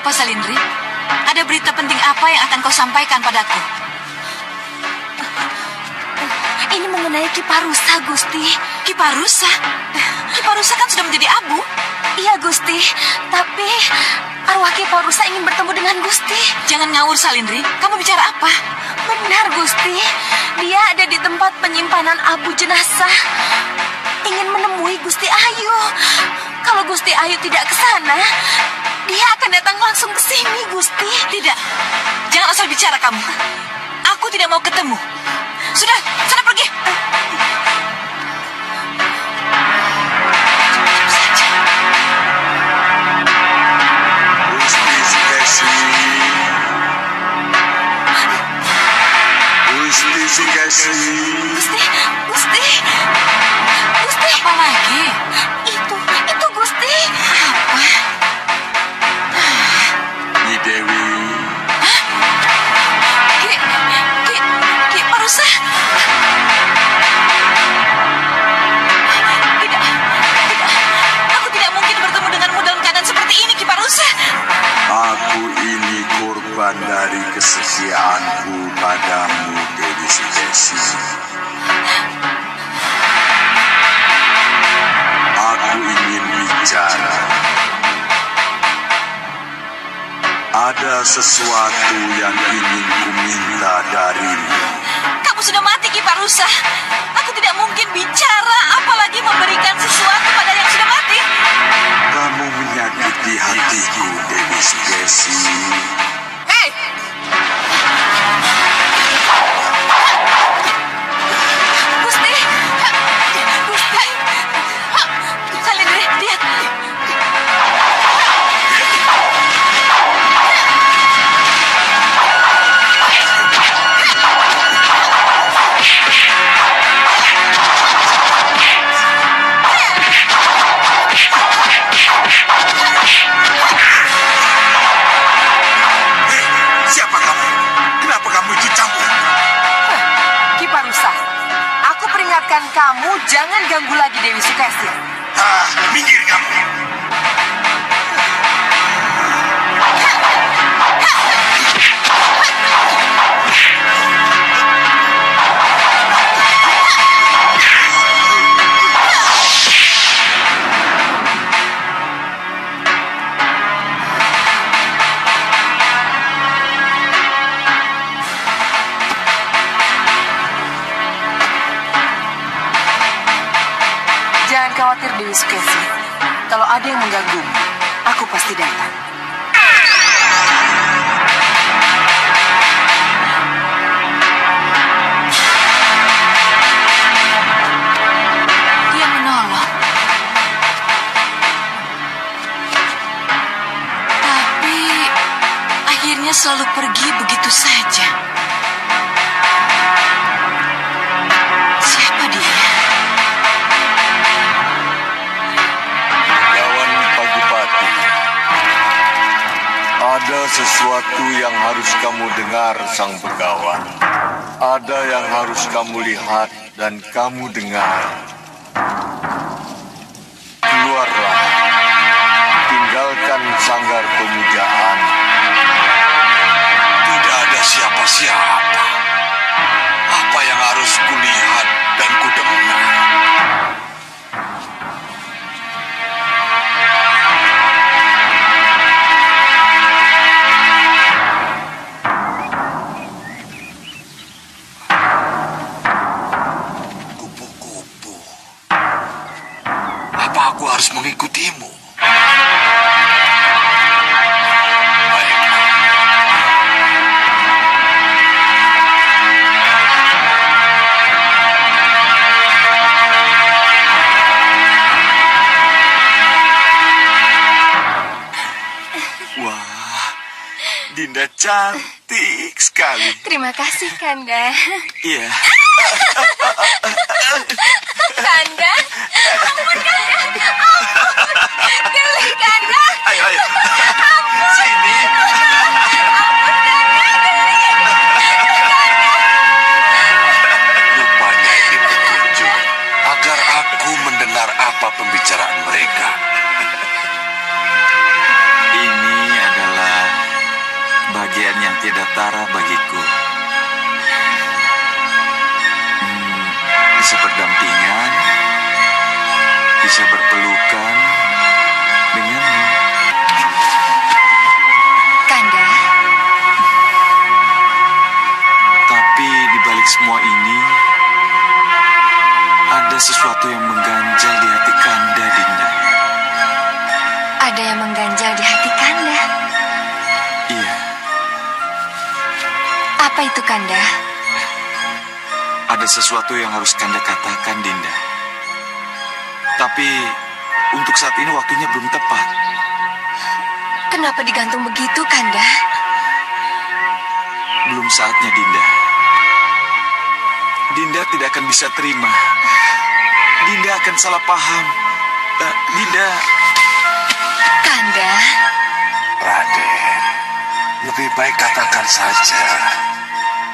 apa, Salindri? Ada berita penting apa yang akan kau sampaikan padaku? Ini mengenai Ki Parusa, Gusti. Ki Parusa? Ki Parusa kan sudah menjadi abu. Iya, Gusti. Tapi arwah Ki Parusa ingin bertemu dengan Gusti. Jangan ngawur, Salindri. Kamu bicara apa? Benar, Gusti. Dia ada di tempat penyimpanan abu jenazah. Ingin menemui Gusti Ayu. Kalau Gusti Ayu tidak ke sana, dia akan datang langsung ke sini, Gusti. Tidak. Jangan asal bicara kamu. Aku tidak mau ketemu. Sudah, sana pergi. Gusti. Apa lagi? Itu Gusti. Apa? Nyi Dewi. Ki Parusa. Tidak. Aku tidak mungkin bertemu denganmu dalam keadaan seperti ini, Ki Parusa. Aku ini korban dari kesetiaanku padamu, Dewi Sukesi. Aku ingin bicara. Ada sesuatu yang ingin kuminta darimu. Kamu sudah mati, Ki Parusa. Aku tidak mungkin bicara, apalagi memberikan sesuatu pada yang sudah mati. Kamu menyakiti hatiku, Dewi Sukesi. Hei! Gusti! Salindri, lihat. Siapa kamu? Kenapa kamu ikut campur? Ki Parusa, aku peringatkan kamu jangan ganggu lagi Dewi Sukesi. Minggir kamu. Jangan khawatir Dewi Sukesi. Kalau ada yang mengganggumu, aku pasti datang. Dia menolong. Tapi akhirnya selalu pergi begitu saja. Siapa dia? Kawan Pagupati, ada sesuatu yang harus kamu dengar, Sang Begawan. Ada yang harus kamu lihat dan kamu dengar. Keluarlah, tinggalkan sanggar pemujaan. Tidak ada siapa-siapa. Apa yang harus kulihat dan kudengar? Kupu-kupu. Apa aku harus mengikutimu? Baiklah. Wah, Dinda cantik sekali. Terima kasih, Kanda. Iya. Kanda? Ampun, Kanda. Ampun. Geli, Kanda. Ayo. Sini. Rupanya ini petunjuk agar aku mendengar apa pembicaraan mereka. Ini adalah bisa berdampingan, bisa berpelukan denganmu. Kanda, Tapi di balik semua ini, ada sesuatu yang mengganjal di hati Kanda, Dinda. ada yang mengganjal di hati Kanda. Iya, Apa itu, Kanda? ada sesuatu yang harus Kanda katakan, Dinda. Tapi untuk saat ini waktunya belum tepat. Kenapa digantung begitu, Kanda? Belum saatnya, Dinda. Dinda tidak akan bisa terima. Dinda akan salah paham. Dinda... Kanda, Raden, lebih baik katakan saja.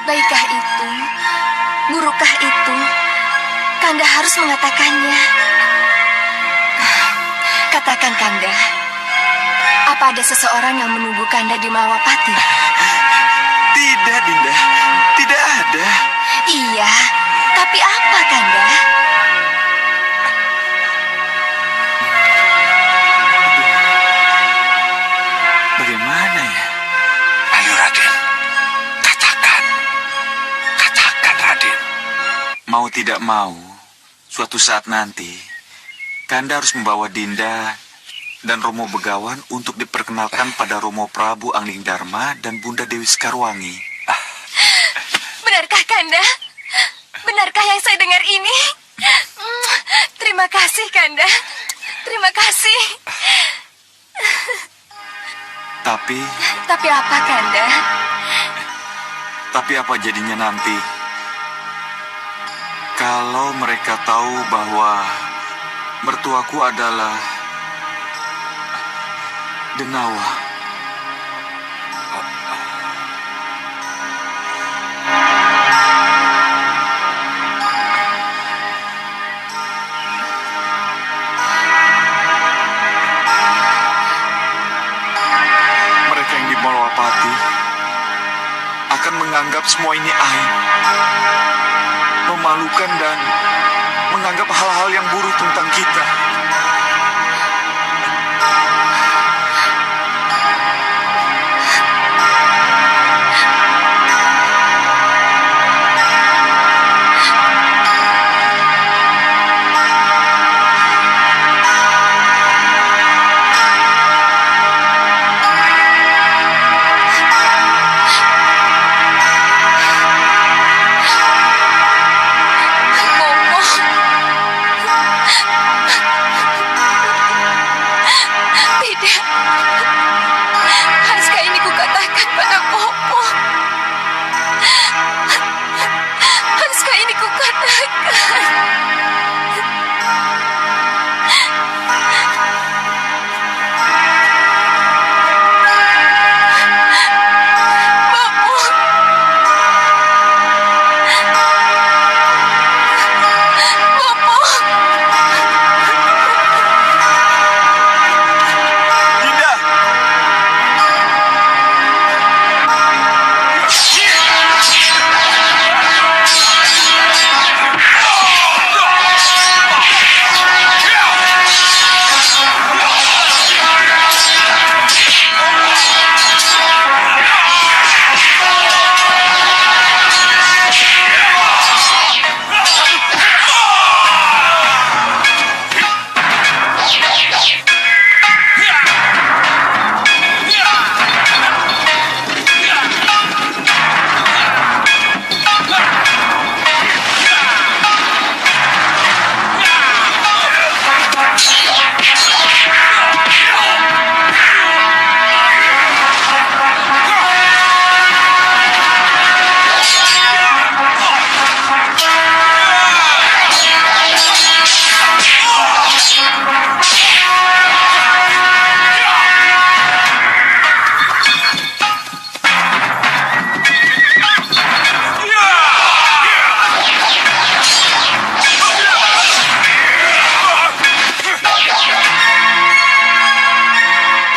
baikkah itu? Burukkah itu? Kanda harus mengatakannya. Katakan, Kanda. Apa ada seseorang yang menunggu Kanda di Malawapati? Tidak, Dinda. Tidak ada. Iya, tapi apa, Kanda? Bagaimana ya? Ayo Raden, katakan. Katakan Raden. Mau tidak mau, suatu saat nanti, Kanda harus membawa Dinda dan Romo Begawan untuk diperkenalkan pada Romo Prabu Angling Dharma dan Bunda Dewi Sekarwangi. Benarkah, Kanda? Benarkah yang saya dengar ini? Terima kasih, Kanda. Terima kasih. Tapi apa, Kanda? apa jadinya nanti? Kalau mereka tahu bahwa mertuaku adalah Denawa. Mereka yang di Malawapati akan menganggap semua ini aib, memalukan dan menganggap hal-hal yang buruk tentang kita. Tidak. Haruskah ini kukatakan pada Bopo? Haruskah ini kukatakan? Dinda!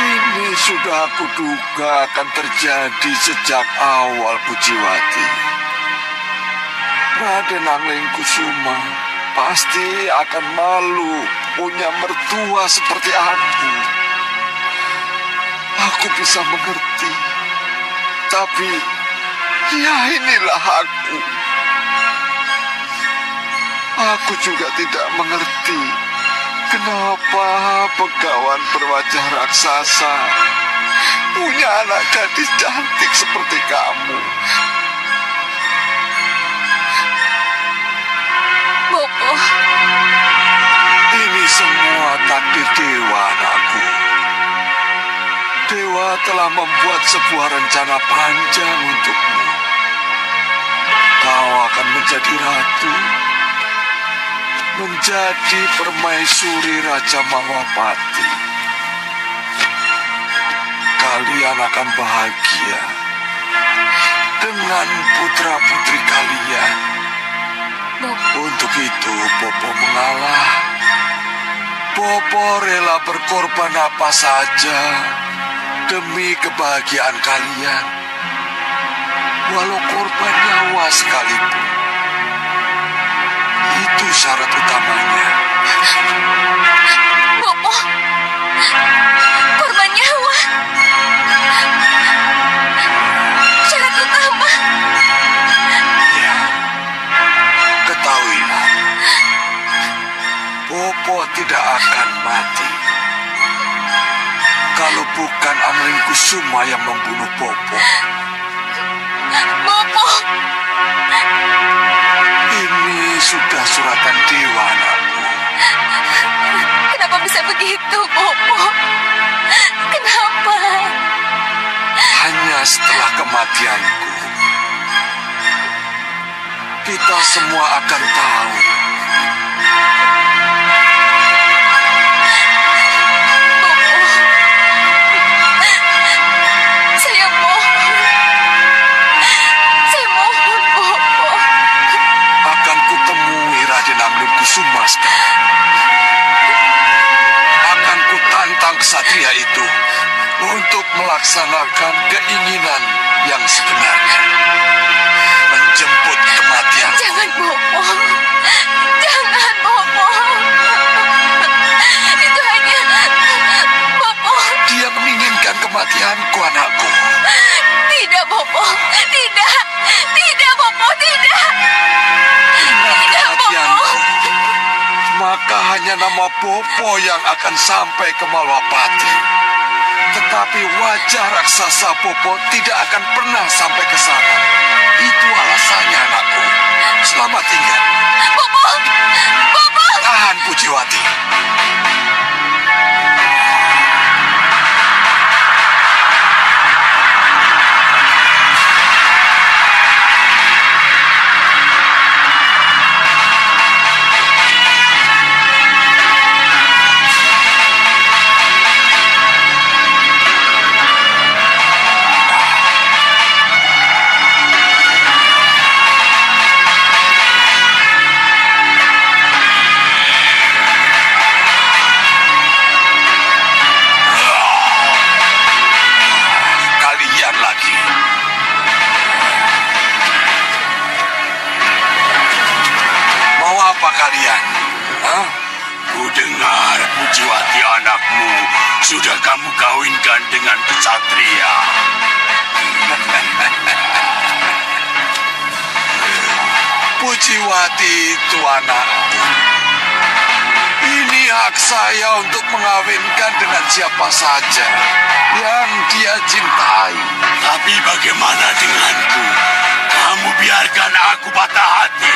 Ini sudah aku duga akan terjadi sejak awal, Pujiwati. Raden Angling Kusuma pasti akan malu punya mertua seperti aku. Aku bisa mengerti, tapi ya inilah aku. Aku juga tidak mengerti kenapa Begawan berwajah raksasa punya anak gadis cantik seperti kamu. Bopo, Ini semua takdir dewa, anakku. Dewa telah membuat sebuah rencana panjang untukmu. Kau akan menjadi ratu, menjadi permaisuri Raja Mahapati. Kalian akan bahagia dengan putra-putri kalian. Untuk itu, Bopo mengalah. Bopo rela berkorban apa saja demi kebahagiaan kalian, walau korban nyawa sekalipun. Itu syarat utamanya. Bopo, korban nyawa. Syarat utama. Ya, ketahuilah, Bopo tidak akan mati. Kalau bukan Anglingkusuma yang membunuh Bopo. Bopo, Ini sudah suratan dewa, anakku. kenapa bisa begitu, Bopo? Kenapa? Hanya setelah kematianku, kita semua akan tahu. Saya mohon, Bopo. Akan kutemui Raden Anglingkusuma sekarang. Akan kutantang kesatria itu untuk melaksanakan keinginan yang sebenarnya. Menjemput kematian. Jangan, Bopo. Jangan, Bopo. Itu hanya Bopo. Dia menginginkan kematianku, anakku. Tidak, Bopo. Tidak. Tidak, Bopo. Tidak. Dengan Tidak, Bopo. kematianku, maka hanya nama Bopo yang akan sampai ke Malwapati. Tetapi wajah raksasa Bopo tidak akan pernah sampai ke sana. Itu alasannya, anakku. Selamat tinggal. Bopo. Bopo. Tahan, Pujiwati. Kalian lagi. Mau apa kalian? Hah? Ku dengar Pujiwati anakmu sudah kamu kawinkan dengan kesatria. Pujiwati itu anakku. Ini hak saya untuk mengawinkan dengan siapa saja yang dia cintai. Tapi bagaimana denganku? Kamu biarkan aku patah hati.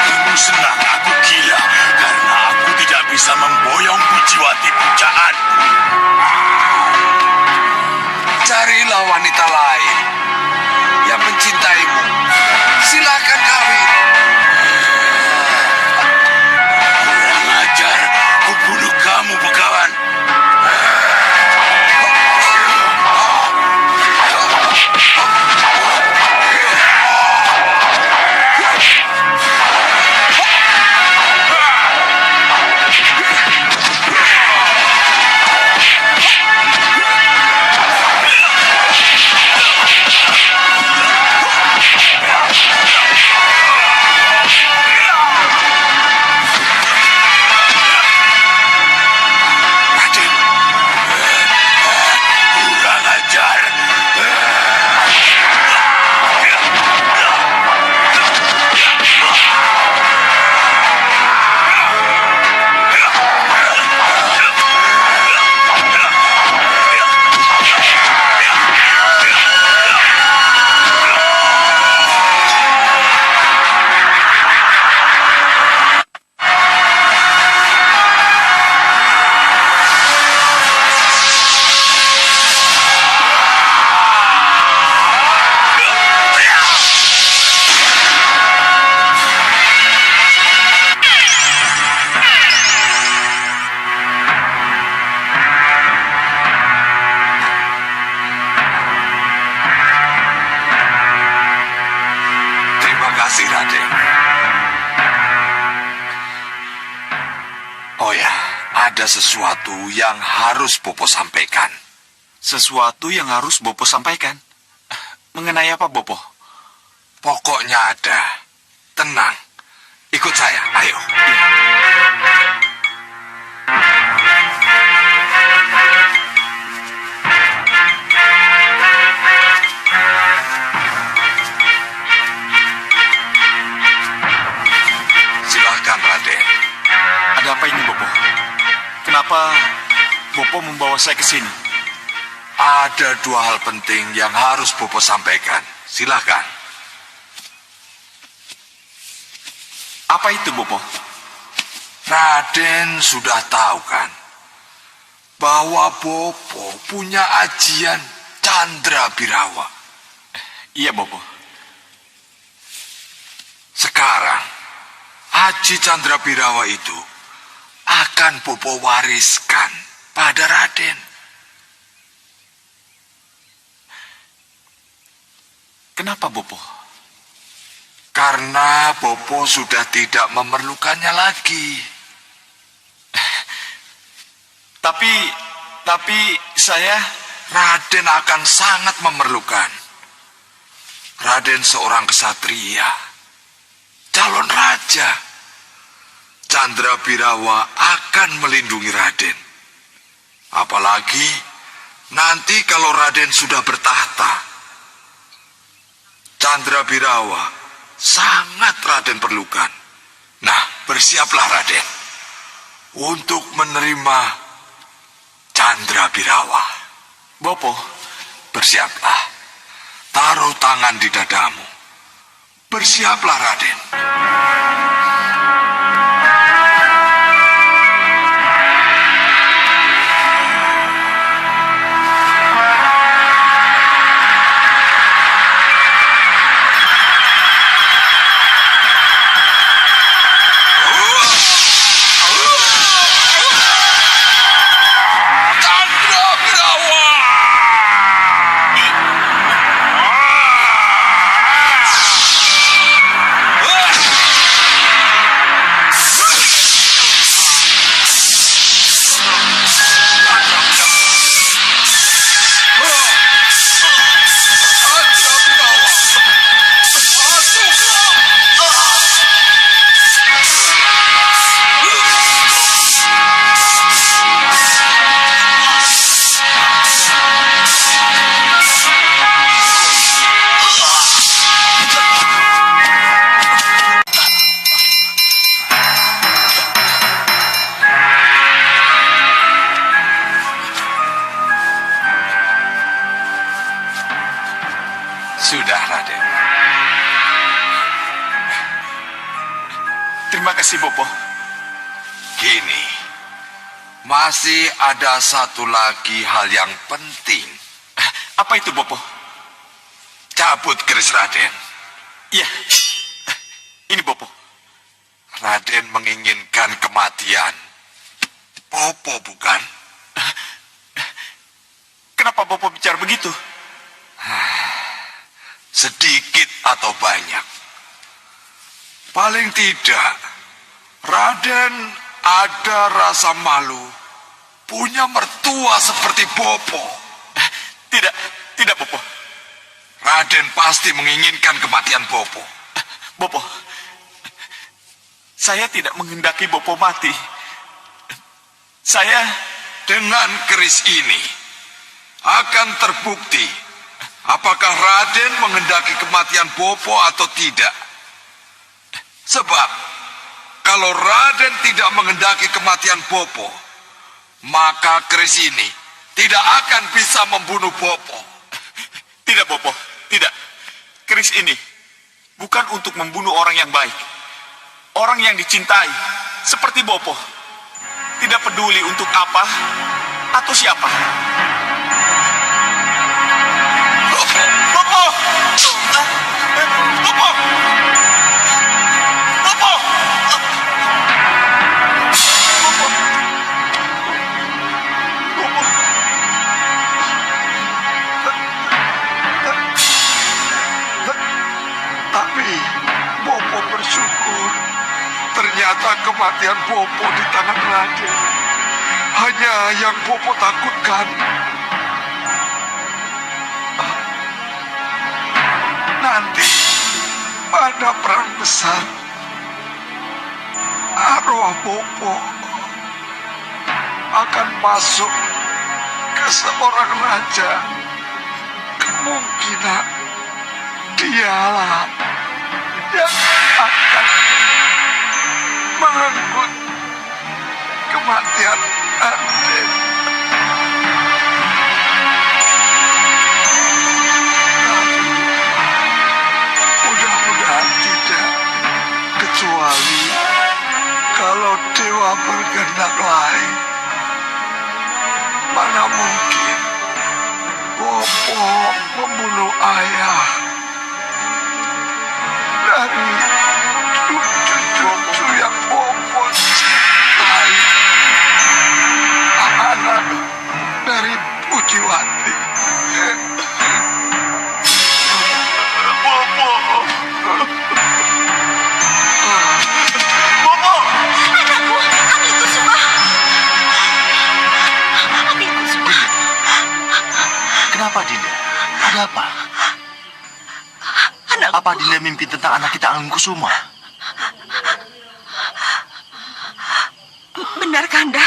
Kamu senang aku gila karena aku tidak bisa memboyong Pujiwati pujaanku. Carilah wanita lain yang mencintaimu. Silakan kawin. Kurang ajar, ku bunuh kamu, Begawan. kasih, Raden. Oh ya, ada sesuatu yang harus Bopo sampaikan. Sesuatu yang harus Bopo sampaikan? Mengenai apa, Bopo? Pokoknya ada. Tenang. Ikut saya, ayo. Silahkan, Raden. Ada apa ini, Bopo? Kenapa Bopo membawa saya ke sini? Ada dua hal penting yang harus Bopo sampaikan. Silahkan. Apa itu, Bopo? Raden sudah tahu kan bahwa Bopo punya ajian Candra Birawa. Iya, Bopo. Sekarang, aji Candra Birawa itu akan Bopo wariskan pada Raden. Kenapa, Bopo? Karena Bopo sudah tidak memerlukannya lagi. Tapi saya... Raden akan sangat memerlukan. Raden seorang kesatria, calon raja. Candra Birawa akan melindungi Raden. Apalagi nanti kalau Raden sudah bertahta. Candra Birawa sangat Raden perlukan. Nah, bersiaplah Raden untuk menerima Candra Birawa. Bopo, Bersiaplah. Taruh tangan di dadamu. Bersiaplah, Raden. Candra Birawa! Sudah, Raden. terima kasih, Bopo. Gini, masih ada satu lagi hal yang penting. Apa itu, Bopo? Cabut keris Raden. Iya. Ini, Bopo. Raden menginginkan kematian. Bopo bukan? Kenapa Bopo bicara begitu? Sedikit atau banyak. Paling tidak, Raden ada rasa malu punya mertua seperti Bopo. Tidak, Bopo. Raden pasti menginginkan kematian Bopo. Bopo, saya tidak menghendaki Bopo mati. Dengan keris ini akan terbukti apakah Raden menghendaki kematian Bopo atau tidak. Sebab kalau Raden tidak menghendaki kematian Bopo, maka keris ini tidak akan bisa membunuh Bopo. Tidak, Bopo. Tidak. Keris ini bukan untuk membunuh orang yang baik. Orang yang dicintai, seperti Bopo. Tidak peduli untuk apa atau siapa. Bopo! Bopo! Bopo! Bopo! Bopo! Bopo! Tapi bersyukur. Ternyata kematian Bopo di tangan Raden hanya yang Bopo takutkan. Nanti pada perang besar, arwah Bopo akan masuk ke seorang raja. Kemungkinan dialah yang akan mengangkut kematian Raden. Tapi mudah-mudahan tidak, kecuali kalau dewa berkehendak lain. Mana mungkin Bopo membunuh ayah dari cucu-cucu yang Bopo cintai, anak dari Pujiwati. Bopo. Bopo. Anakku, Angling Kusuma. Angling Kusuma. Kenapa, Dinda? Ada apa? Anakku. Apa Dinda mimpi tentang anak kita Angling Kusuma? Benar, Kanda.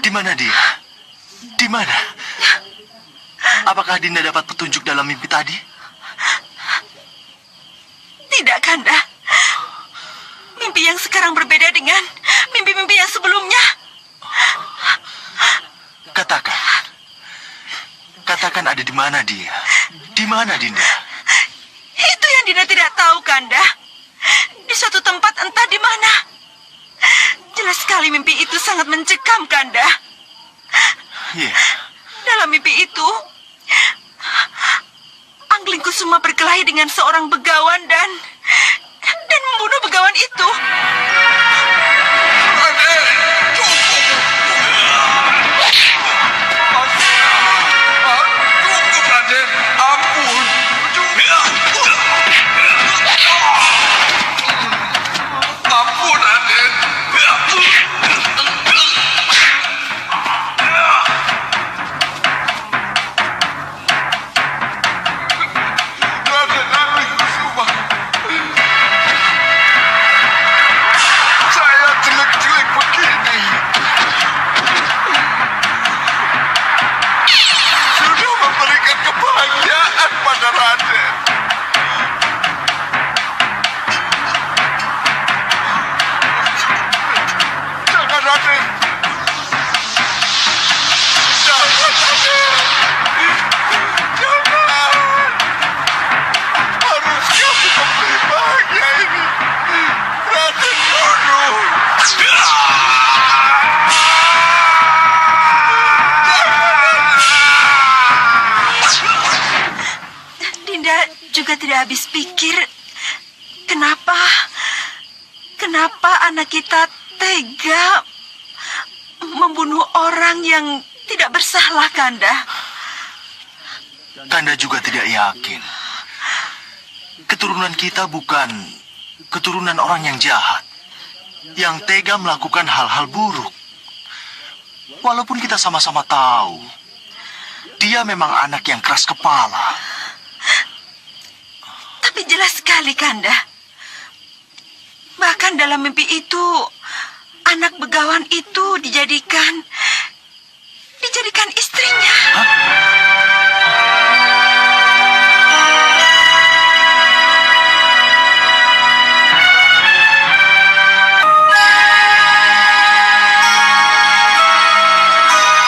Di mana dia? Di mana? Apakah Dinda dapat petunjuk dalam mimpi tadi? Tidak, Kanda. Mimpi yang sekarang berbeda dengan mimpi-mimpi yang sebelumnya. Katakan. Katakan ada di mana dia? Di mana Dinda? Itu yang Dinda tidak tahu, Kanda. Di suatu tempat entah di mana. Jelas sekali mimpi itu sangat mencekam, Kanda. Iya. Dalam mimpi itu, Angling Kusuma berkelahi dengan seorang begawan dan membunuh begawan itu. Raden, cukup. Cukup, Raden. Ampun. Ampun, Raden. Raden Angling Kusuma. Saya jelek-jelek begini sudah memberikan kebahagiaan pada Raden. Jangan, Raden. Jangan, Raden. Jangan. Harus kamu memberi bahagia ini. Raden Guru. Dinda juga tidak habis pikir kenapa anak kita tega membunuh orang yang tidak bersalah, Kanda. Kanda juga tidak yakin. Keturunan kita bukan keturunan orang yang jahat, yang tega melakukan hal-hal buruk. Walaupun kita sama-sama tahu, dia memang anak yang keras kepala. Tapi jelas sekali, Kanda. Bahkan dalam mimpi itu, anak begawan itu dijadikan istrinya.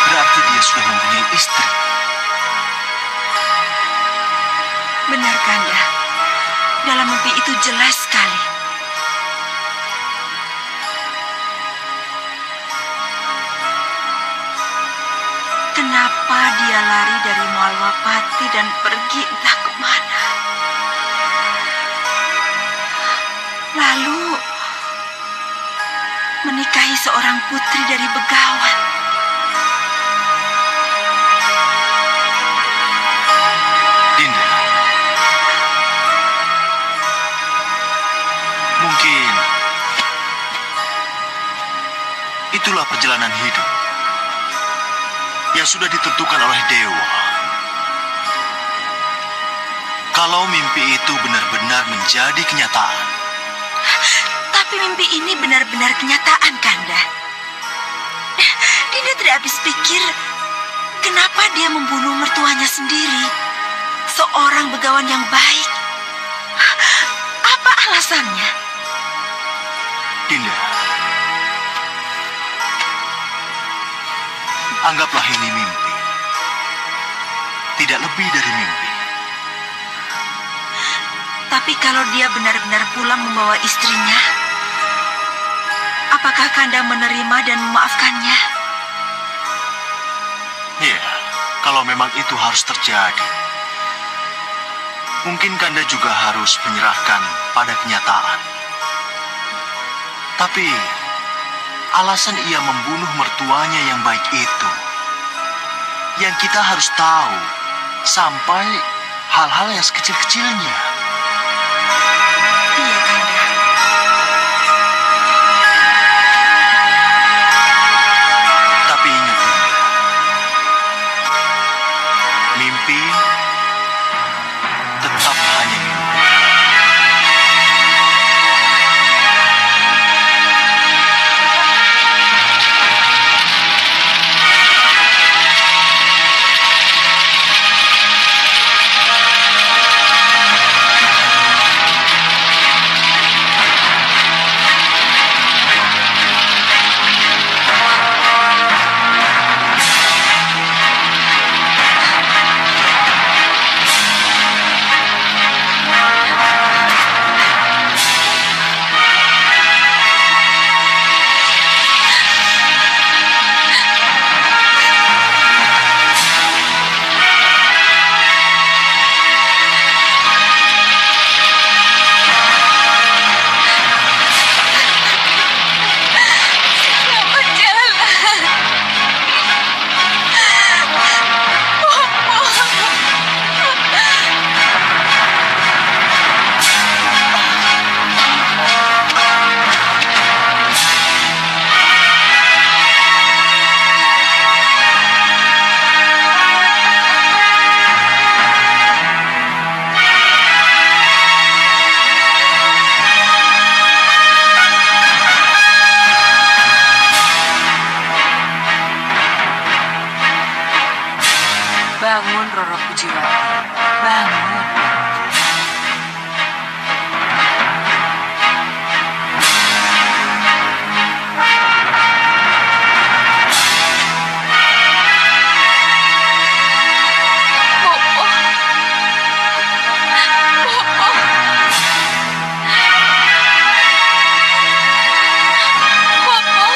Berarti dia sudah mempunyai istri. Benar, Kanda. Dalam mimpi itu jelas sekali. Kenapa dia lari dari Malwapati dan pergi entah kemana? Lalu menikahi seorang putri dari begawan. Dinda, Mungkin itulah perjalanan hidup yang sudah ditentukan oleh dewa. Kalau mimpi itu benar-benar menjadi kenyataan. Tapi mimpi ini benar-benar kenyataan, Kanda. Dinda tidak habis pikir kenapa dia membunuh mertuanya sendiri. Seorang begawan yang baik. Apa alasannya? Dinda, anggaplah ini mimpi. Tidak lebih dari mimpi. Tapi kalau dia benar-benar pulang membawa istrinya, apakah Kanda menerima dan memaafkannya? Ya, kalau memang itu harus terjadi, mungkin Kanda juga harus menyerahkan pada kenyataan. Tapi, alasan ia membunuh mertuanya yang baik itu, yang kita harus tahu, sampai hal-hal yang sekecil-kecilnya. Iya, Kanda. Tapi ingat, Dinda, mimpi tetap hanya mimpi. Selamat jalan. Bangun, Roro Pujiwati. Bangun. Bopo. Bopo. Bopo.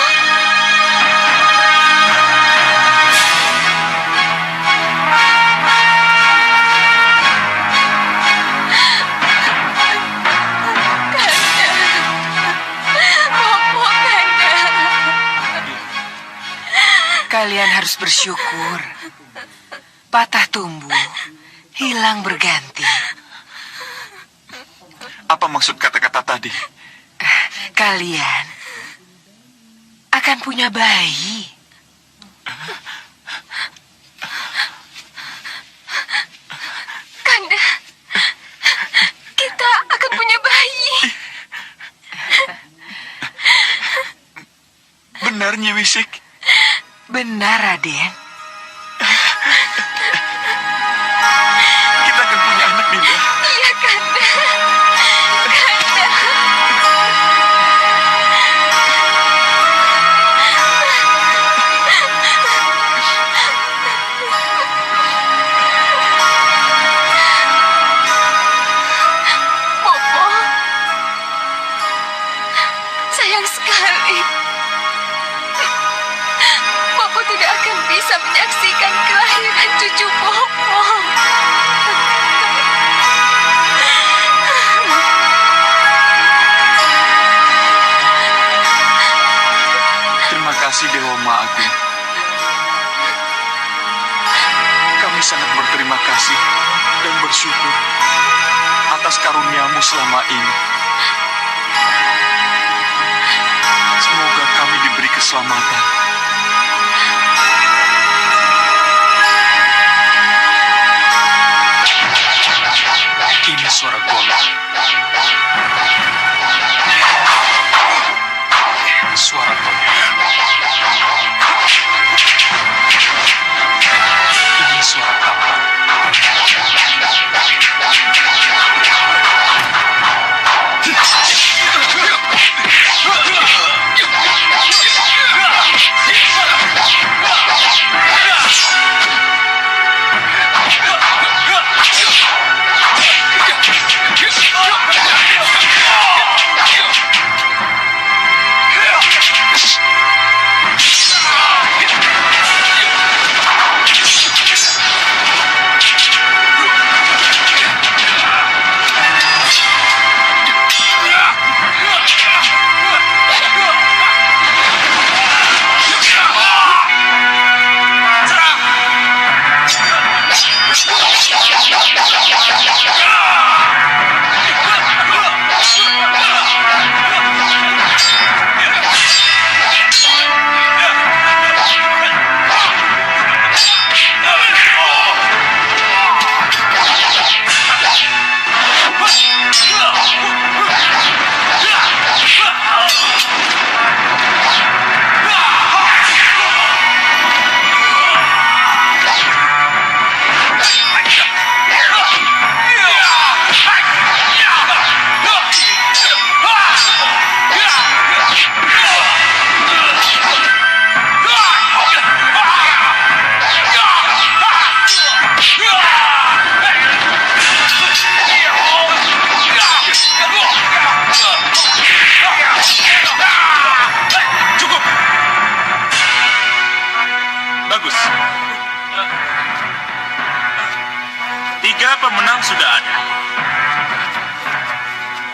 Bopo, Kanda. Kalian harus bersyukur. Patah tumbuh, hilang berganti. Apa maksud kata-kata tadi? Kalian akan punya bayi. Kanda, kita akan punya bayi. Benar, Nyi Wisik? Benar, Raden. Kita akan punya anak, Dinda. Iya, Kanda. Kanda. Bopo. Sayang sekali. Bopo tidak akan bisa menyaksikan kelahiran cucu Bopo. Terima kasih, Dewa Ma Agung. Kami sangat berterima kasih dan bersyukur atas karuniamu selama ini. keselamatan. Ini suara golok. Suara tombak. Ini suara tambang. Bagus. 3 pemenang sudah ada.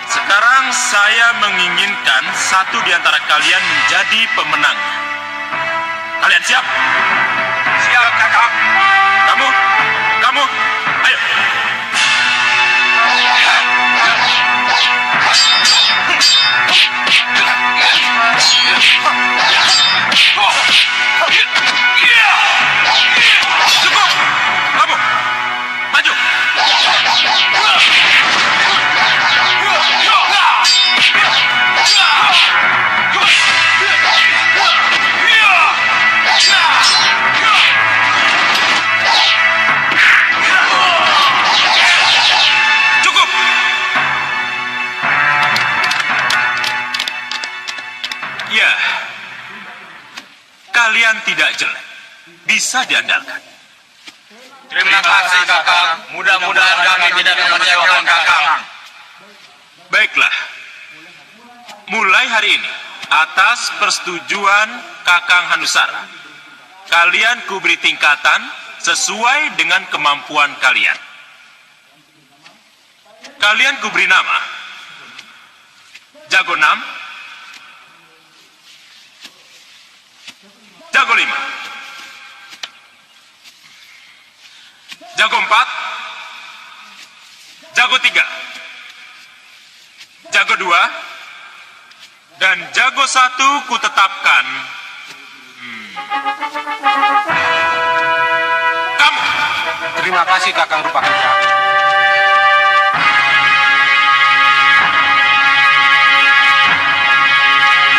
Sekarang saya menginginkan satu di antara kalian menjadi pemenang. Kalian siap? Siap, Kakak. Kamu, ayo. Cukup! Kamu, maju! Cukup! Ya, kalian tidak jelek. Bisa diandalkan. Terima kasih, Kakang. Mudah-mudahan kami tidak mengecewakan Kakang. Baiklah. Mulai hari ini, atas persetujuan Kakang Hanusara, kalian kuberi tingkatan sesuai dengan kemampuan kalian. Kalian kuberi nama Jago 6, Jago 5, Jago 4, Jago 3, Jago 2, dan Jago 1 kutetapkan kamu. Terima kasih, Kakang Rupakerta.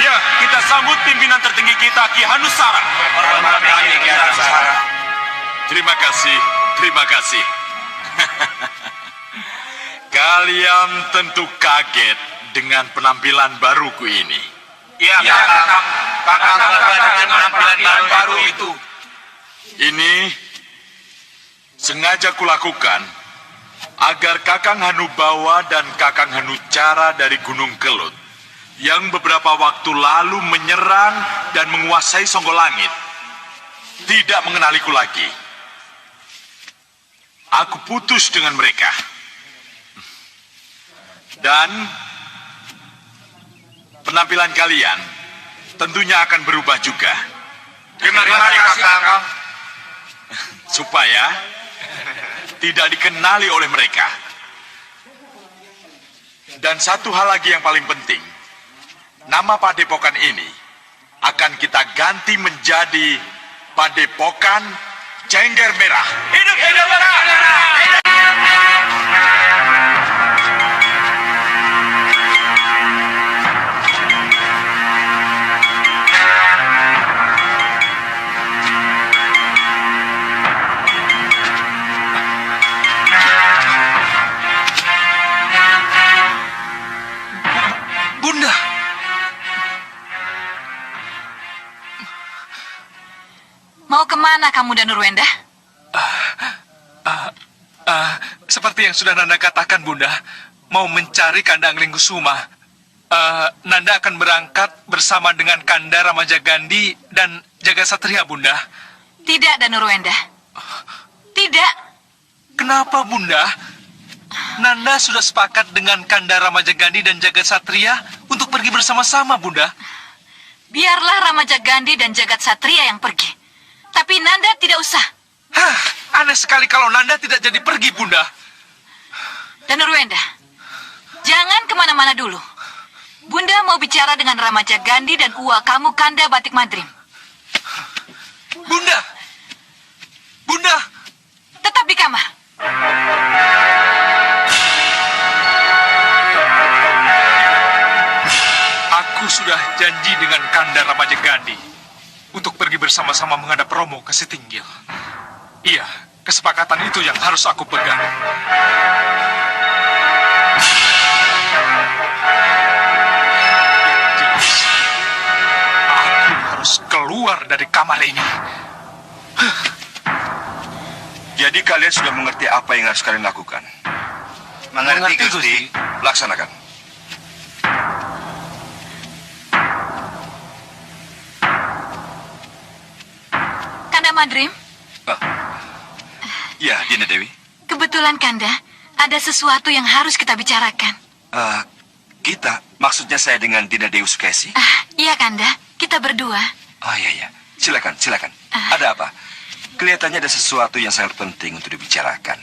Ya, kita sambut pimpinan tertinggi kita, Ki Hanusara. Terima kasih, terima kasih. Kalian tentu kaget dengan penampilan baruku ini. Iya, Kakang. Kakang dengan penampilan baru itu. Ini sengaja kulakukan agar Kakang Hanubawa dan Kakang Hanucara dari Gunung Kelut yang beberapa waktu lalu menyerang dan menguasai Songgolangit tidak mengenaliku lagi. Aku putus dengan mereka. Dan penampilan kalian tentunya akan berubah juga. Terima kasih, Kakang. Supaya tidak dikenali oleh mereka. Dan satu hal lagi yang paling penting, nama padepokan ini akan kita ganti menjadi Padepokan Cengger Merah. Hidup Cengger Merah! Bunda, Mau kemana kamu dan Nurwenda? Seperti yang sudah Nanda katakan, Bunda, mau mencari Kanda Angling Kusuma. Nanda akan berangkat bersama dengan Kanda Ramajagandhi dan Jaga Satria, Bunda. Tidak, dan Nurwenda. Tidak. Kenapa, Bunda? Nanda sudah sepakat dengan Kanda Ramajagandhi dan Jaga Satria untuk pergi bersama-sama, Bunda. Biarlah Ramajagandhi dan Jagat Satria yang pergi. Tapi Nanda tidak usah. Aneh sekali kalau Nanda tidak jadi pergi, Bunda. Dan Nurwenda, jangan kemana-mana dulu. Bunda mau bicara dengan Ramajagandhi dan uwa kamu Kanda Batik Madrim. Bunda! Bunda! Tetap di kamar. Aku sudah janji dengan Kanda Ramajagandhi untuk pergi bersama-sama menghadap Romo ke Sitinggil. Iya, kesepakatan itu yang harus aku pegang. Yang jelas, aku harus keluar dari kamar ini. Jadi kalian sudah mengerti apa yang harus kalian lakukan? Mengerti, Gusti. Laksanakan. Kanda Madrim, Ya, Dinda Dewi. kebetulan Kanda, ada sesuatu yang harus kita bicarakan. Kita, maksudnya saya dengan Dinda Dewi Sukesi. Iya Kanda, kita berdua. Oh iya. Silakan. Ada apa? Kelihatannya ada sesuatu yang sangat penting untuk dibicarakan.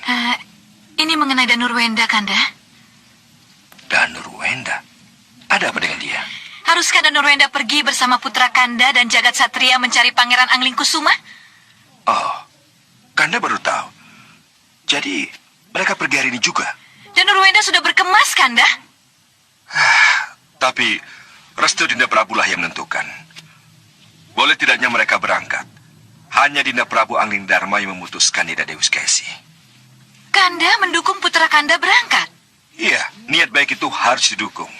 Ini mengenai Danurwenda, Kanda. Danurwenda? Ada apa dengan dia? Haruskah Danurwenda pergi bersama putra Kanda dan Jagat Satria mencari Pangeran Angling Kusuma? Oh, Kanda baru tahu. Jadi, mereka pergi hari ini juga. Danurwenda sudah berkemas, Kanda. Tapi, restu Dinda Prabu lah yang menentukan. Boleh tidaknya mereka berangkat. Hanya Dinda Prabu Angling Dharma yang memutuskan Dinda Dewi Sukesi. Kanda mendukung putra Kanda berangkat. Iya, niat baik itu harus didukung.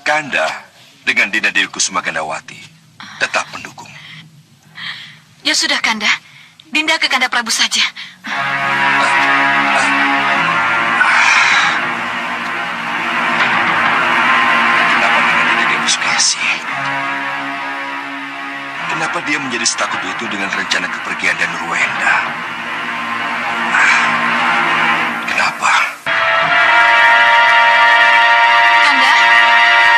Kanda dengan Dinda Dewi Kusuma Gandawati tetap mendukung. Ya sudah, Kanda. Dinda ke Kanda Prabu saja. Kenapa dengan Dinda Dewi Sukesi? Kenapa dia menjadi setakut itu dengan rencana kepergian dan Nurwenda? Kenapa? Kanda,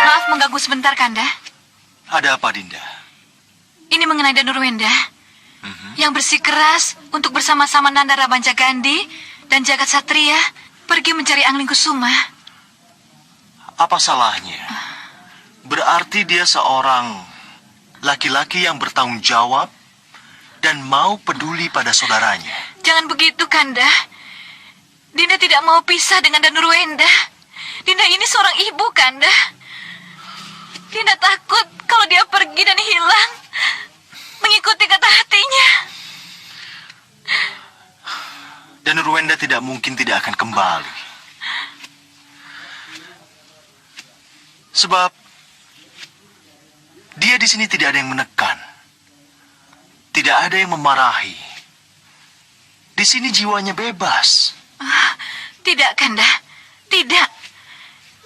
maaf mengganggu sebentar, Kanda. Ada apa, Dinda? Ini mengenai Danurwenda. Yang bersikeras untuk bersama-sama Nanda Ramajagandhi dan Jagat Satria pergi mencari Angling Kusuma. Apa salahnya? Berarti dia seorang laki-laki yang bertanggung jawab dan mau peduli pada saudaranya. Jangan begitu, Kanda. Dinda tidak mau pisah dengan Danurwenda. Dinda ini seorang ibu, Kanda. Dinda takut kalau dia pergi dan hilang, mengikuti kata hatinya. Dan Nurwenda tidak mungkin tidak akan kembali. Sebab dia di sini tidak ada yang menekan. Tidak ada yang memarahi. Di sini jiwanya bebas. Tidak, Kanda. Tidak.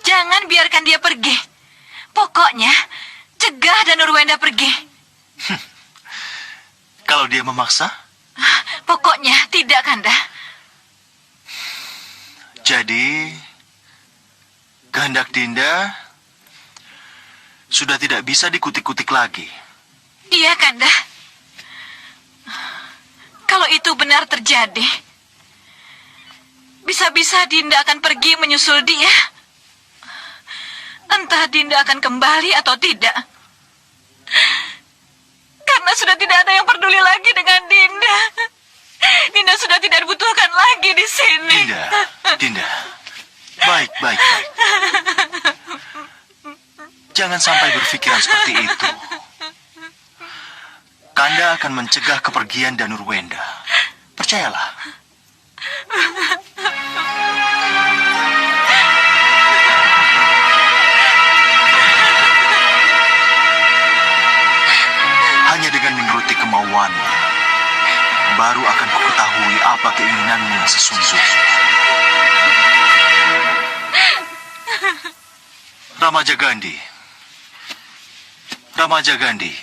Jangan biarkan dia pergi. Pokoknya, cegah Danurwenda pergi. Kalau dia memaksa, Pokoknya tidak, Kanda. jadi kehendak Dinda sudah tidak bisa dikutik-kutik lagi. Iya, Kanda. Kalau itu benar terjadi, bisa-bisa Dinda akan pergi menyusul dia. Entah Dinda akan kembali atau tidak. Karena sudah tidak ada yang peduli lagi dengan Dinda. Dinda sudah tidak dibutuhkan lagi di sini. Dinda. Baik. Jangan sampai berpikiran seperti itu. Kanda akan mencegah kepergian Danurwenda. Percayalah. Hanya dengan menuruti kemauanmu, baru akan kuketahui apa keinginanmu yang sesungguhnya. Ramaja Gandhi,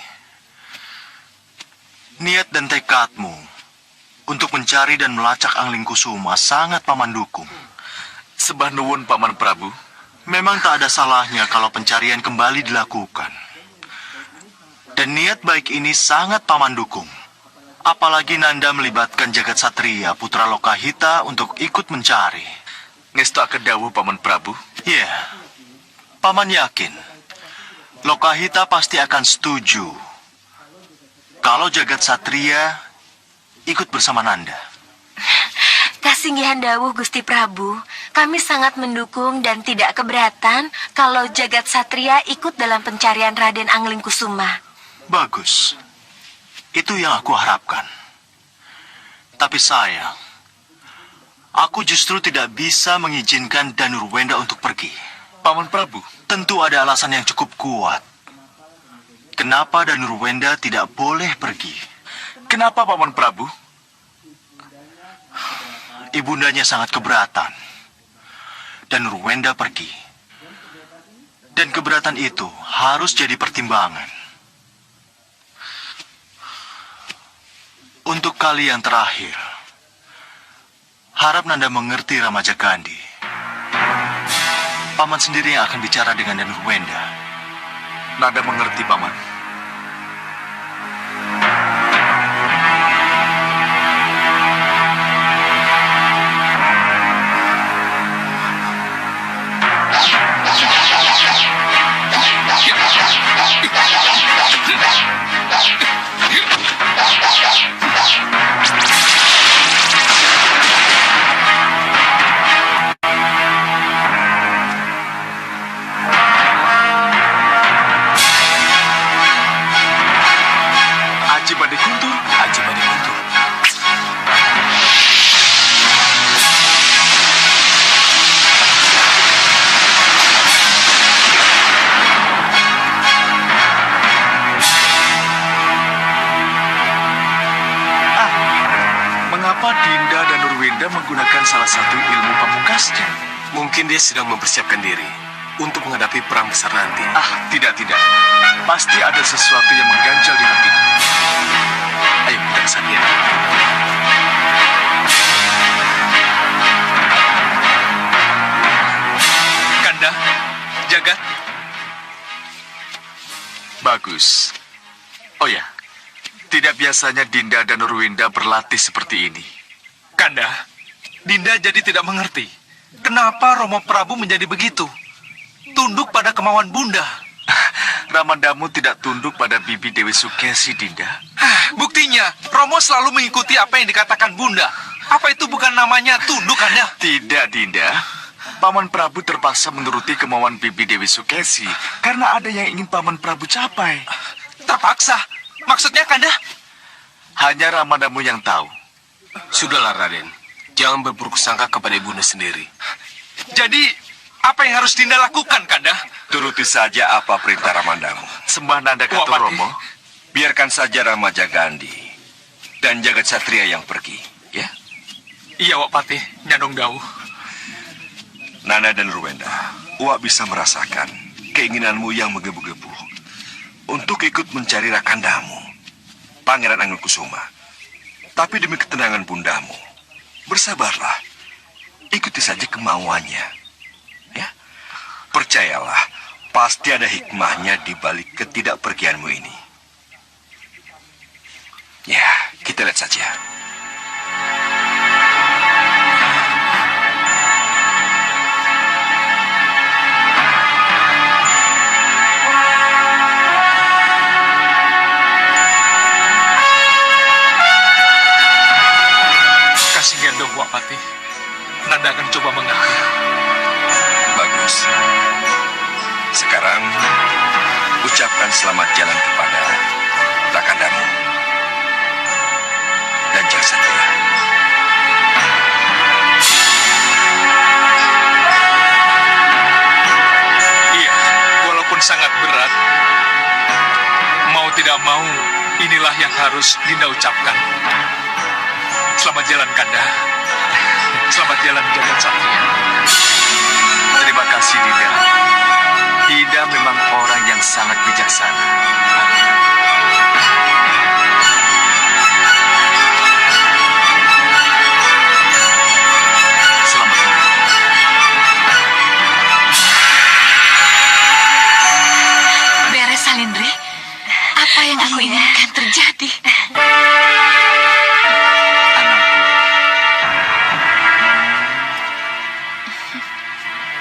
niat dan tekadmu untuk mencari dan melacak Angling Kusuma sangat paman dukung. Sembah nuwun, Paman Prabu. Memang tak ada salahnya kalau pencarian kembali dilakukan. Dan niat baik ini sangat paman dukung. Apalagi Nanda melibatkan Jagat Satria putra Lokahita untuk ikut mencari. Ngestu akedawuh, Paman Prabu. Ya, paman yakin Lokahita pasti akan setuju kalau Jagat Satria ikut bersama Nanda. Kasinggihan dawuh Gusti Prabu, kami sangat mendukung dan tidak keberatan kalau Jagat Satria ikut dalam pencarian Raden Angling Kusuma. Bagus. Itu yang aku harapkan. Tapi sayang, aku justru tidak bisa mengizinkan Danurwenda untuk pergi. Paman Prabu, Tentu ada alasan yang cukup kuat. Kenapa Danurwenda tidak boleh pergi? kenapa Paman Prabu? Ibundanya sangat keberatan. Danurwenda pergi. Dan keberatan itu harus jadi pertimbangan. Untuk kali yang terakhir, harap Nanda mengerti Ramaja Gandhi. Paman sendiri yang akan bicara dengan Danurwenda. Nanda mengerti, Paman. Aji Bade Guntur. Mengapa Dinda dan Nurwenda menggunakan salah satu ilmu pamungkasnya? Mungkin dia sedang mempersiapkan diri untuk menghadapi perang besar nanti. Tidak. Pasti ada sesuatu yang mengganjal di hatinya. Ayo kita ke sana. Kanda, Jagat. Bagus. Oh ya, tidak biasanya Dinda dan Nurwenda berlatih seperti ini. Kanda, Dinda jadi tidak mengerti. Kenapa Romo Prabu menjadi begitu? Tunduk pada kemauan Bunda. Ramandamu tidak tunduk pada Bibi Dewi Sukesi, Dinda. Buktinya, Romo selalu mengikuti apa yang dikatakan Bunda. Apa itu bukan namanya tunduk, Kanda? Tidak, Dinda. Paman Prabu terpaksa menuruti kemauan Bibi Dewi Sukesi karena ada yang ingin Paman Prabu capai. Terpaksa? Maksudnya, Kanda? Hanya Ramandamu yang tahu. Sudahlah, Raden. Jangan berburuk sangka kepada ibunda sendiri. Jadi, apa yang harus Dinda lakukan, Kanda? Turuti saja apa perintah Ramandamu. Sembah Nanda Katu Wapati. Romo. Biarkan saja Ramaja Gandhi dan Jagat Satria yang pergi, ya. Iya, Wapati. Nyandong Dawu. Nanda dan Nurwenda, Uak bisa merasakan keinginanmu yang menggebu-gebu untuk ikut mencari rakandamu, Pangeran Angling Kusuma. Tapi demi ketenangan bundamu, bersabarlah. Ikuti saja kemauannya. Ya. Percayalah, pasti ada hikmahnya di balik ketidakpergianmu ini. Ya, kita lihat saja. Kanda akan coba mengerti. Bagus. Sekarang ucapkan selamat jalan kepada Rakandamu dan Jaya Satria. Iya, walaupun sangat berat, mau tidak mau, inilah yang harus Dinda ucapkan. Selamat jalan, Kanda. Selamat jalan, Jagat Satria. Terima kasih, Dinda. Dinda memang orang yang sangat bijaksana. Selamat tinggal. Beres, Salindri. Apa yang aku inginkan terjadi. Anakku,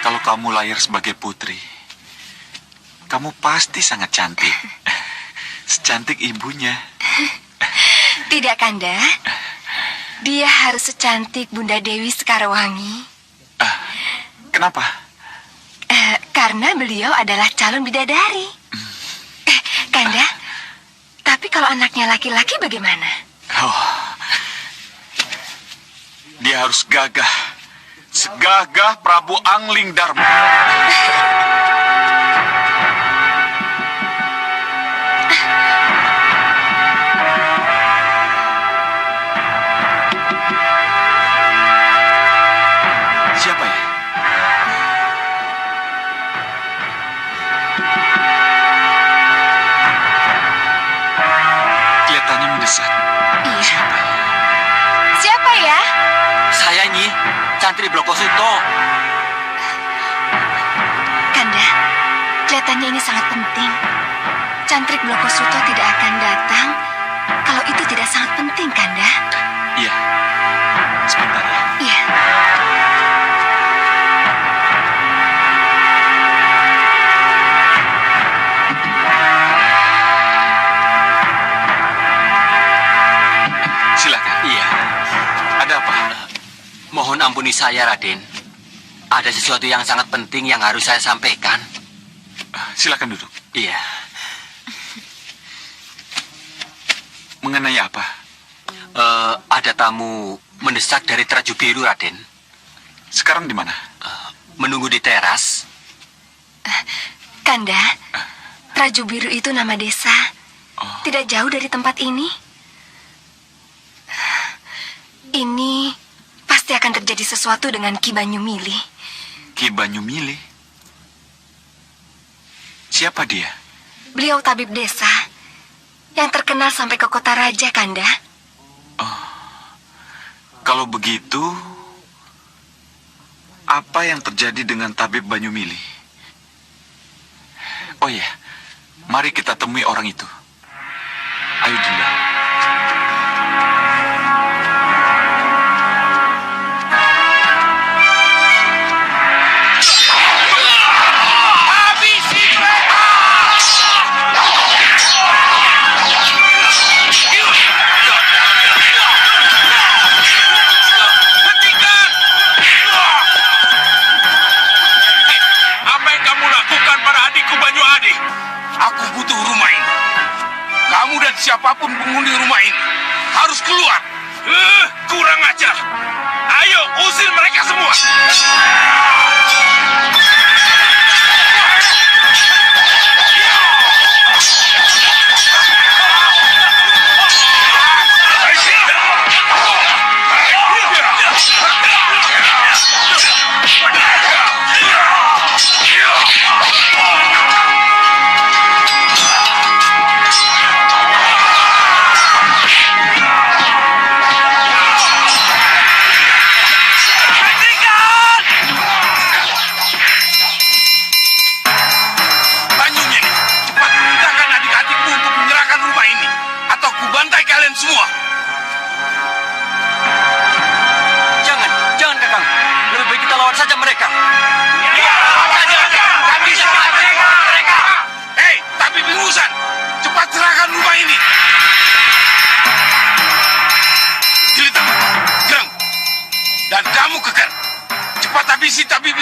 kalau kamu lahir sebagai putri, kamu pasti sangat cantik. Secantik ibunya. Tidak, Kanda. Dia harus secantik Bunda Dewi Sekarwangi. Kenapa? Karena beliau adalah calon bidadari. Kanda, tapi kalau anaknya laki-laki bagaimana? Oh, dia harus gagah. Segagah Prabu Angling Dharma. Siapa ya? Kelihatannya mendesak. Iya. Siapa ya? Saya Nyi, Cantri Blokosuto. Kanda, kelihatannya ini sangat penting. Cantrik Blokosuto tidak akan datang kalau itu tidak sangat penting, Kanda. Iya. Sebentar ya. Iya. Silakan. Iya. Ada apa? Mohon ampuni saya, Raden. Ada sesuatu yang sangat penting yang harus saya sampaikan. Silakan duduk. Iya. Mengenai apa? Ada tamu mendesak dari Traju Biru, Raden. Sekarang di mana? Menunggu di teras. Kanda, Traju Biru itu nama desa. Tidak jauh dari tempat ini. Ini pasti akan terjadi sesuatu dengan Ki Banyumili. Ki Banyumili. Siapa dia? Beliau tabib desa yang terkenal sampai ke kota raja, Kanda. Kalau begitu, apa yang terjadi dengan tabib Banyumili? Oh ya, mari kita temui orang itu. Ayo, Dinda. Apa yang kamu lakukan pada adikku Banyu Adi? Aku butuh rumah ini. Kamu dan siapapun penghuni rumah ini harus keluar. Kurang ajar. Ayo, usir mereka semua.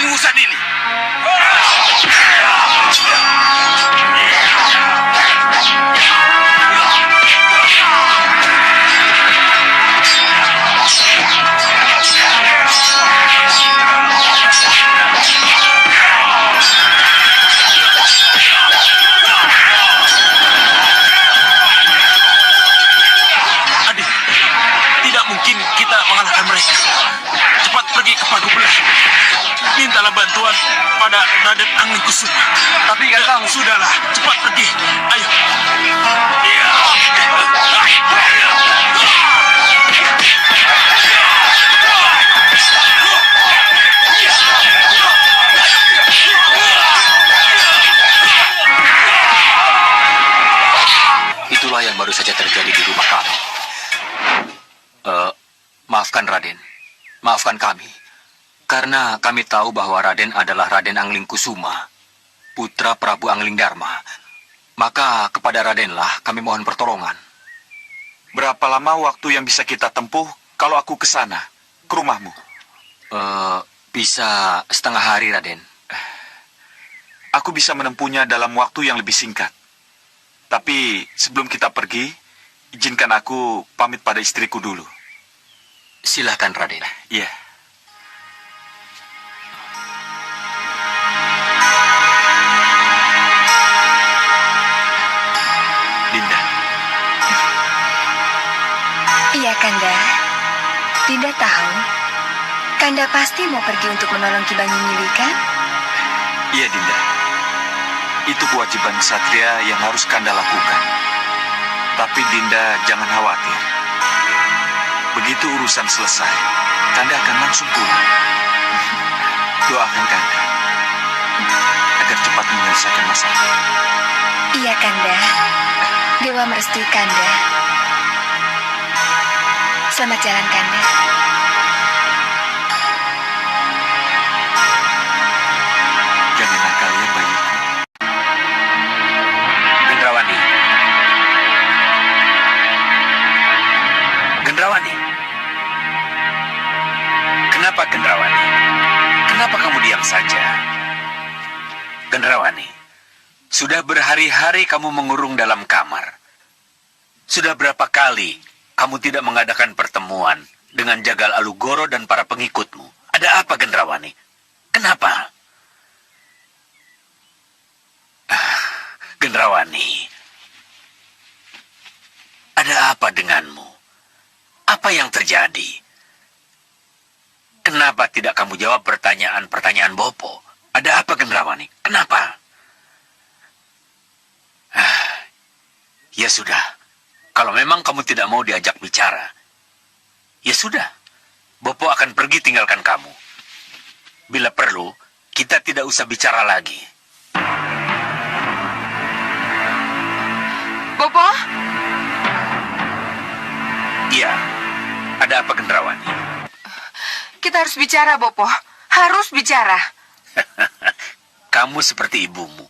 ingusan ini. Adik, tidak mungkin kita mengalahkan mereka. Cepat pergi ke Pagobelah. Mintalah bantuan pada Raden Anglingkusuma. Tapi Kakang, Sudahlah, cepat pergi. Ayo. Ya. Itulah yang baru saja terjadi di rumah kami. Maafkan Raden, maafkan kami. Karena kami tahu bahwa Raden adalah Raden Anglingkusuma, putra Prabu Anglingdarma. Maka kepada Radenlah kami mohon pertolongan. Berapa lama waktu yang bisa kita tempuh kalau aku ke sana, ke rumahmu? Bisa setengah hari, Raden. Aku bisa menempuhnya dalam waktu yang lebih singkat. Tapi sebelum kita pergi, izinkan aku pamit pada istriku dulu. Silahkan, Raden. Iya. Dinda. Iya, Kanda. Dinda tahu. Kanda pasti mau pergi untuk menolong Ki Banyunyili, kan? Iya, Dinda. Itu kewajiban satria yang harus Kanda lakukan. Tapi Dinda jangan khawatir. Begitu urusan selesai, Kanda akan langsung pulang. Doakan Kanda agar cepat menyelesaikan masalah. Iya, Kanda. Dewa merestui Kanda. Selamat jalan, Kanda. Jangan nakal ya, bayiku. Gendrawani. Gendrawani. Kenapa Gendrawani? Kenapa kamu diam saja? Gendrawani, sudah berhari-hari kamu mengurung dalam kamar. Sudah berapa kali kamu tidak mengadakan pertemuan dengan Jagal Alugoro dan para pengikutmu? Ada apa, Gendrawani? Kenapa? Gendrawani, ada apa denganmu? Apa yang terjadi? Kenapa tidak kamu jawab pertanyaan-pertanyaan Bopo? Ada apa, Gendrawani? Kenapa? Ya sudah, kalau memang kamu tidak mau diajak bicara, ya sudah, Bopo akan pergi tinggalkan kamu. Bila perlu, kita tidak usah bicara lagi. Bopo? Iya, ada apa, Gendrawani? Kita harus bicara, Bopo. Harus bicara. Kamu seperti ibumu.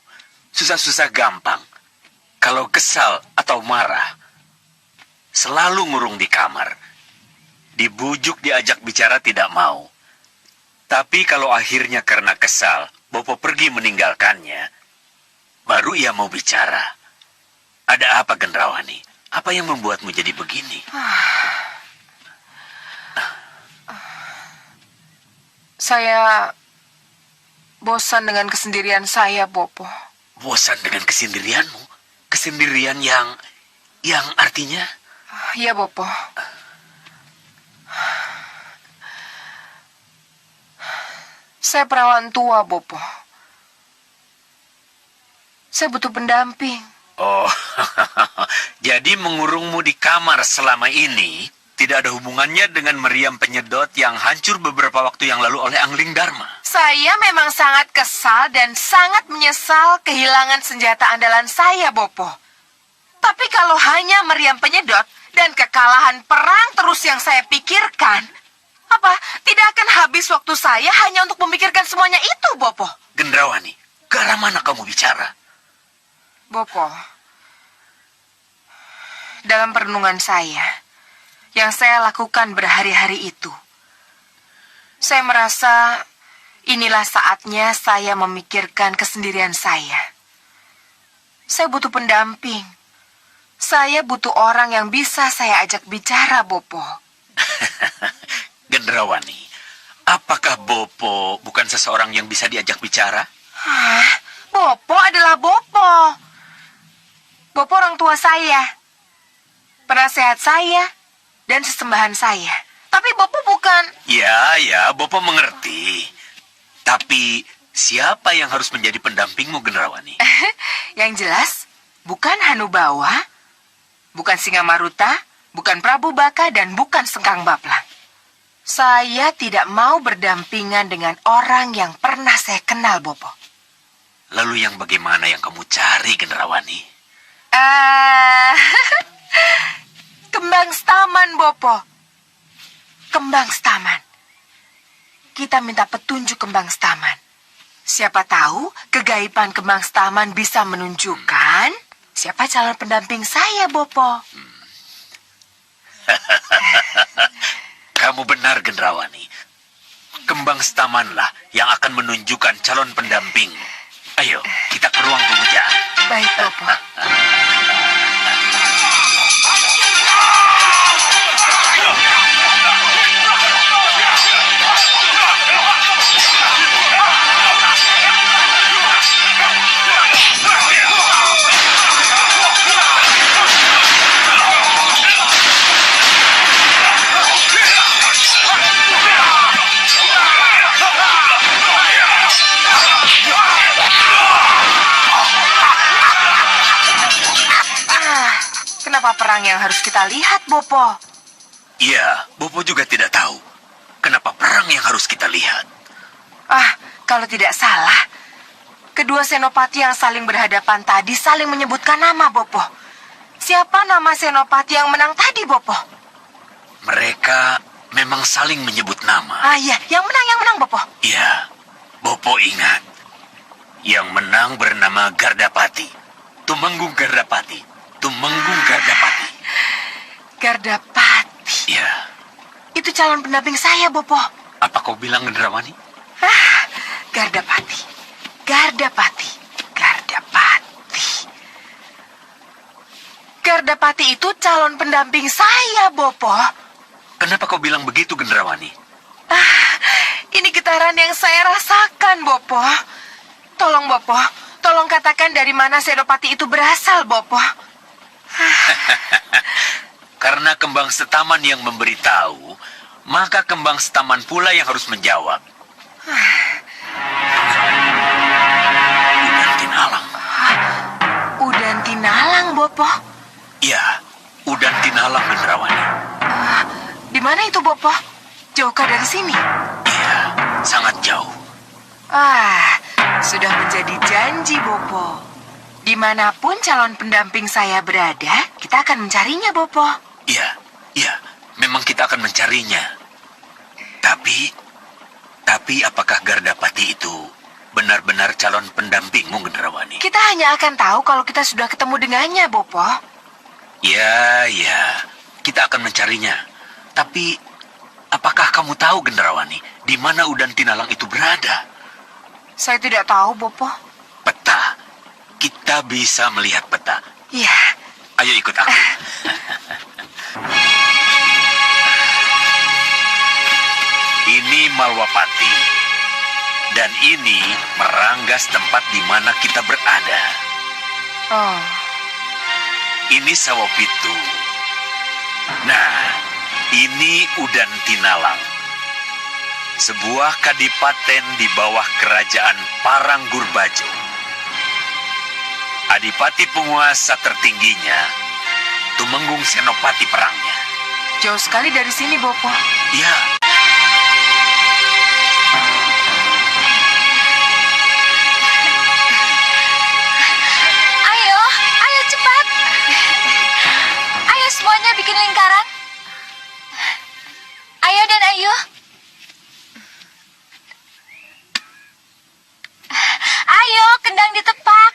Susah-susah gampang. Kalau kesal atau marah, selalu ngurung di kamar. Dibujuk diajak bicara tidak mau. Tapi kalau akhirnya karena kesal, Bopo pergi meninggalkannya, baru ia mau bicara. Ada apa, Gendrawani? Apa yang membuatmu jadi begini? Saya bosan dengan kesendirian saya, Bopo. Bosan dengan kesendirianmu? Kesendirian yang artinya? Iya, Bopo. Saya perawan tua, Bopo. Saya butuh pendamping. Oh, jadi mengurungmu di kamar selama ini tidak ada hubungannya dengan meriam penyedot yang hancur beberapa waktu yang lalu oleh Anglingdarma. Saya memang sangat kesal dan sangat menyesal kehilangan senjata andalan saya, Bopo. Tapi kalau hanya meriam penyedot dan kekalahan perang terus yang saya pikirkan, apa tidak akan habis waktu saya hanya untuk memikirkan semuanya itu, Bopo? Gendrawani, ke arah mana kamu bicara? Bopo, dalam perenungan saya, yang saya lakukan berhari-hari itu, saya merasa inilah saatnya saya memikirkan kesendirian saya. Saya butuh pendamping. Saya butuh orang yang bisa saya ajak bicara, Bopo. Gendrawani, apakah Bopo bukan seseorang yang bisa diajak bicara? Hah? Bopo adalah Bopo. Bopo orang tua saya, penasehat saya, dan sesembahan saya. Tapi Bopo bukan... Ya, Bopo mengerti. Tapi siapa yang harus menjadi pendampingmu, Gendrawani? Yang jelas, bukan Hanubawa, bukan Singamaruta, bukan Prabu Baka, dan bukan Sengkang Baplang. Saya tidak mau berdampingan dengan orang yang pernah saya kenal, Bopo. Lalu yang bagaimana yang kamu cari, Gendrawani? Kembang Staman, Bopo. Kembang Staman. Kita minta petunjuk Kembang Staman. Siapa tahu kegaiban Kembang Staman bisa menunjukkan siapa calon pendamping saya, Bopo. Kamu benar, Gendrawani. Kembang Stamanlah yang akan menunjukkan calon pendamping. Ayo, kita ke ruang pemujaan. Baik, Bopo. Kenapa perang yang harus kita lihat, Bopo? Iya, Bopo juga tidak tahu. Kenapa perang yang harus kita lihat? Kalau tidak salah, kedua senopati yang saling berhadapan tadi saling menyebutkan nama, Bopo. Siapa nama senopati yang menang tadi, Bopo? Mereka memang saling menyebut nama. Iya, yang menang, Bopo. Iya, Bopo ingat. Yang menang bernama Gardapati. Tumenggung Gardapati. Tumenggung Gardapati. Gardapati. Iya. Itu calon pendamping saya, Bopo. Apa kau bilang, Gendrawani? Gardapati. Gardapati itu calon pendamping saya, Bopo. Kenapa kau bilang begitu, Gendrawani? Ini getaran yang saya rasakan, Bopo. Tolong, Bopo. Tolong katakan dari mana senopati itu berasal, Bopo. Karena Kembang Setaman yang memberitahu, maka Kembang Setaman pula yang harus menjawab. Udan Tinalang. Udan Tinalang, Bopo. Iya, Udan Tinalang, Gendrawani. Di mana itu, Bopo? Jauhkah dari sini? Iya, sangat jauh. Sudah menjadi janji, Bopo. Dimanapun calon pendamping saya berada, kita akan mencarinya, Bopo. Iya, memang kita akan mencarinya. Tapi apakah Gardapati itu benar-benar calon pendampingmu, Gendrawani? Kita hanya akan tahu kalau kita sudah ketemu dengannya, Bopo. Ya, kita akan mencarinya. Tapi, apakah kamu tahu, Gendrawani, di mana Udan Tinalang itu berada? Saya tidak tahu, Bopo. Peta. Kita bisa melihat peta. Iya. Ayo ikut aku. Ini Malwapati. Dan ini Meranggas, tempat di mana kita berada. Oh. Ini Sawopitu. Nah, ini Udan Tinalang. Sebuah kadipaten di bawah kerajaan Parangurbajo. Adipati penguasa tertingginya, Tumenggung Senopati perangnya. Jauh sekali dari sini, Bopo. Ya. Ayo cepat. Ayo semuanya bikin lingkaran. Ayo dan ayo. Ayo, kendang ditepak.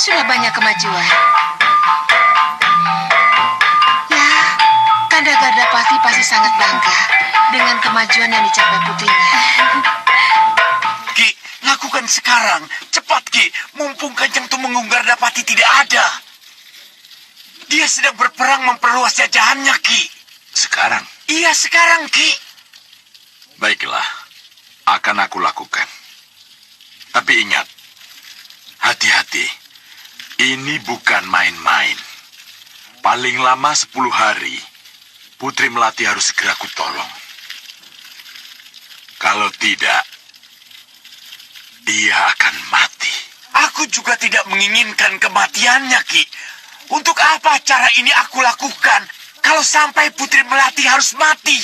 sudah banyak kemajuan. Ya, Kanda Gardapati pasti sangat bangga dengan kemajuan yang dicapai putrinya. Ki, lakukan sekarang. Cepat, Ki. Mumpung Kanjeng Tumenggung Gardapati tidak ada. Dia sedang berperang memperluas jajahannya, Ki. Sekarang? Iya, sekarang, Ki. Baiklah, akan aku lakukan. Tapi ingat, hati-hati. Ini bukan main-main. Paling lama 10 hari, Putri Melati harus segera kutolong. Kalau tidak, dia akan mati. Aku juga tidak menginginkan kematiannya, Ki. Untuk apa cara ini aku lakukan kalau sampai Putri Melati harus mati?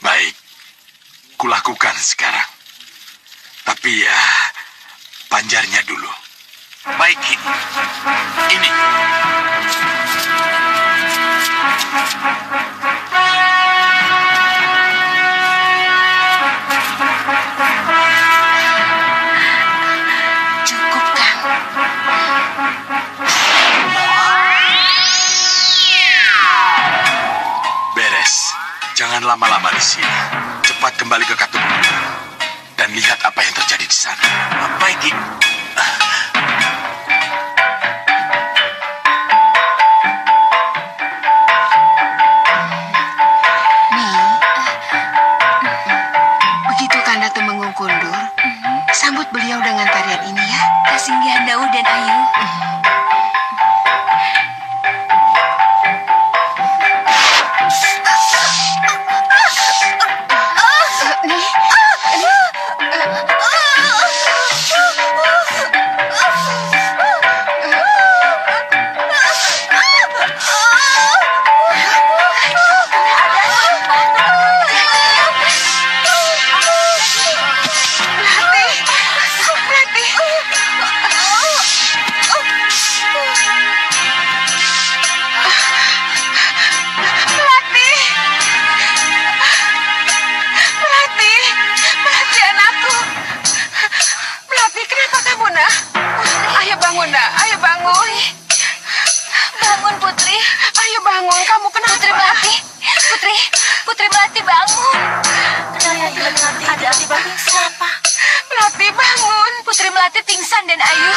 Baik, kulakukan sekarang. Tapi ya, panjarnya dulu. Baik, Ki. Ini. Cukup, Kang. Beres. Jangan lama-lama di sini. Cepat kembali ke Katubulu dan lihat apa yang terjadi di sana. Baik, Ki. Begitu Kanda Tumenggung kundur, sambut beliau dengan tarian ini ya. Kasinggihan Daud dan Ayu. Putri Melati bangun. Ada di bangun siapa? Melati bangun. Putri Melati pingsan dan Ayu.